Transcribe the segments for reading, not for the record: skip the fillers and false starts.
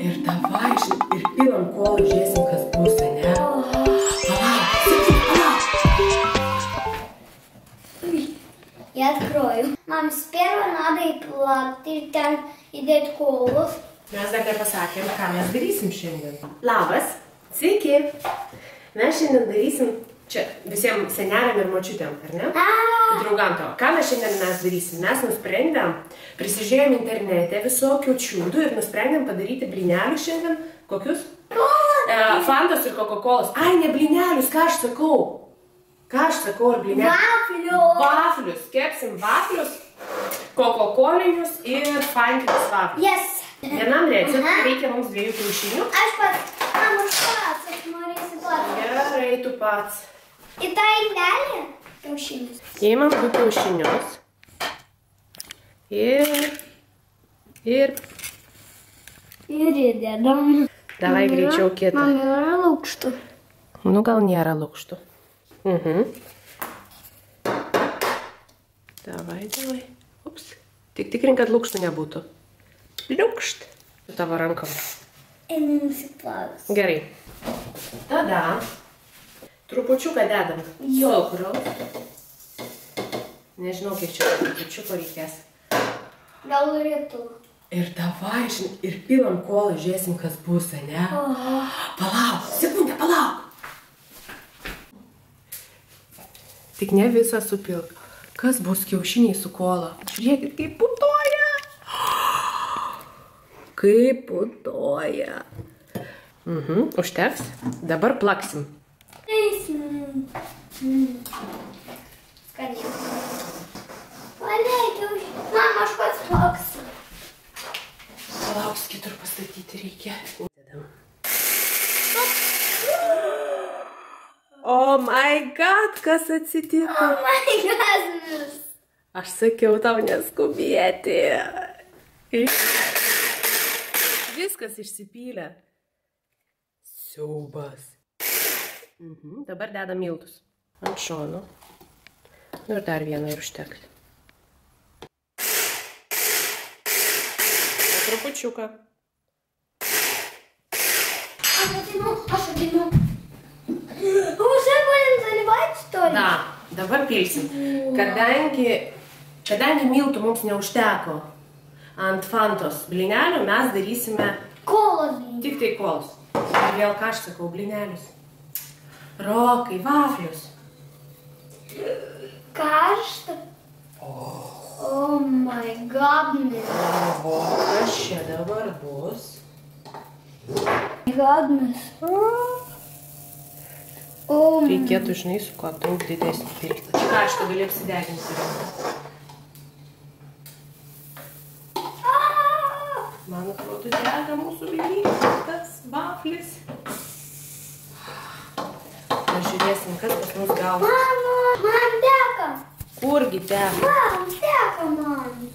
Ir davai, ir pilam kolą, žiūrėsim, kas bus, ne? Palauk, sakyk, palauk. Я открою. Мам, сперва надо и платить, там идет колос. Mes dar nepasakėm, ką mes darysim šiandien. Labas, sveiki. Mes šiandien darysim, čia visiems seneliam ir močiutėm, ar ne? Draugam tavo. Ką mes šiandien darysim? Mes nusprendėm, prisižiūrėjom internete visokių čiūdų ir nusprendėm padaryti blynelių šiandien. Kokius? Fantos ir Coca-Colos. Ai, ne blynelius, ką aš sakau? Ką aš sakau, ar blynelius? Vaflius. Vaflius. Kepsim vaflius, Coca-Colinius ir Fantinius vaflius. Yes. Vienam receptui reikia mums 2 kiaušinių. Aš pats. Mama, aš pats. Aš norėsiu pats. Gerai, tu pats. Į tą indelį kiaušinis. Įmam 2 kiaušinius. Ir įdedam. Davai greičiau kitą. Man yra lukštų. Nu, gal nėra lukštų. Davai. Ups. Tik tikrink, kad lukštų nebūtų. Liukšt. Su tavo rankom. Nusiplavus. Gerai. Tada trupučiuką dedam cukraus. Nežinau, kiek čia trupučiuko reikės. Gal norėtų. Ir davai, ir pilam kolą, žiūrėsim, kas bus, ne? Palauk, sekundę, palauk. Tik ne visą supilk. Kas bus kiaušiniai su kola? Žiūrėkit, kaip putoja. Kaip putoja. Užteks. Dabar plaksim. Skaniai. Paliai kiaušinį. Mama, aš pats plaksiu. Palauks, kitur pastatyti reikia. Oh my god, kas atsitiko? Oh my god. Aš sakiau tau neskubėti. Viskas išsipylė. Siaubas. Dabar dedam miltus. Ant šono. Ir dar vieną ir užteks. Trupučiuką. Aš atinu. Уже будем заливать, что ли? Da, dabar pilsim. Kadangi miltų mums neužteko ant Fantos blynelių, mes darysime Kolos. tik tai kolos. Ir vėl ką aš sakau, blynelius. Rokai, vaflius. Karšta. Oh my goodness. O, kas čia dabar bus? Goodness. Reikėtų, žinai, su kuo daug didesnį pilti. Ką aš tu gali apsideginti? Man atrodo, dega mūsų blynas, vaflis. Pažiūrėsim, kas pas mus gaunas. Mama, man teka. Kurgi teka? Man teka, man.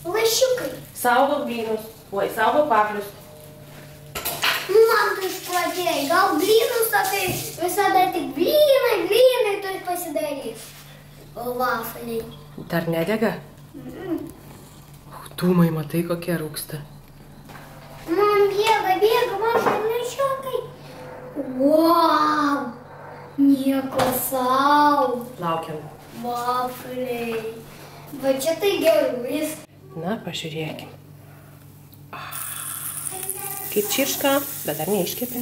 Lašiukai. Saugok blynus. Oi, saugok vaflius. Man tu išplatėjai. Gal blynus, tai visada tik blynai, tu pasidarys. O vafliai. Dar nedega? Dūmai, matai, kokie rūksta. Man bėga, man šarnašiukai. Wow! Nieko sau. Laukiam. Vafliai. Va čia tai gerulis. Na, pažiūrėkim. Kaip čirška, bet dar neiškepė.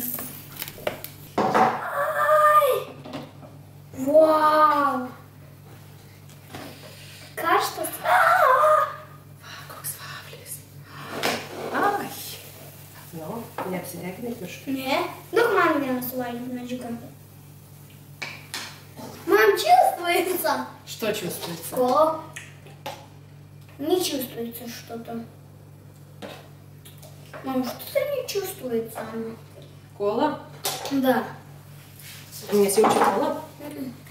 Ai! Wow! Karštas. Koks vaflis. Ai. Nu, neapsideginai pirštų. Не? Ну, маме меня насылали на жиганту. Мам, чувствуется? Что чувствуется? Ко? Не чувствуется что-то. Мам, что-то не чувствуется. Кола? Да. Nesijaučia kola?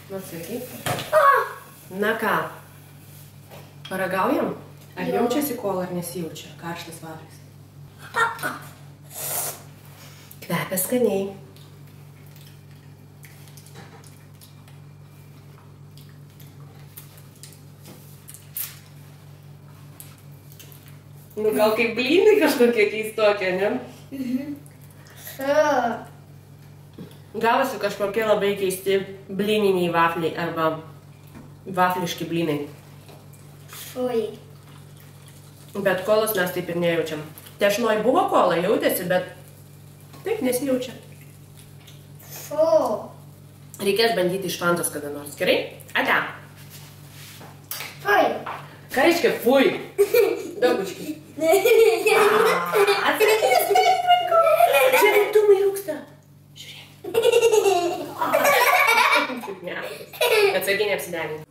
Na, sakyk. Na ką? Paragaujam? Ar jaučiasi kola, ar nesijaučia? Karštas vaflis. Kvepia skaniai. Nu, gal kaip blynai kažkokie keistokie, ne? Gavosi kažkokie labai keisti blyniniai vafliai arba vafliški blynai. Fui. Bet kolos mes taip ir nejaučiam. Tešnoji buvo kola, jautėsi, bet taip nesijaučia. Fu. Reikės bandyti iš fantos kada nors. Gerai? Ate. Fui. Ką reiškia fui? Daugučki. Atsirakės, čia dūmai rūksta. Žiūrėk. Atsargiai neapsidenink.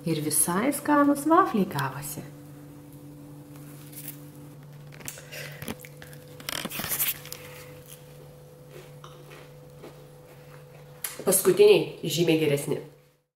Ir visai skanus vafliai gavosi. Paskutiniai žymiai geresni.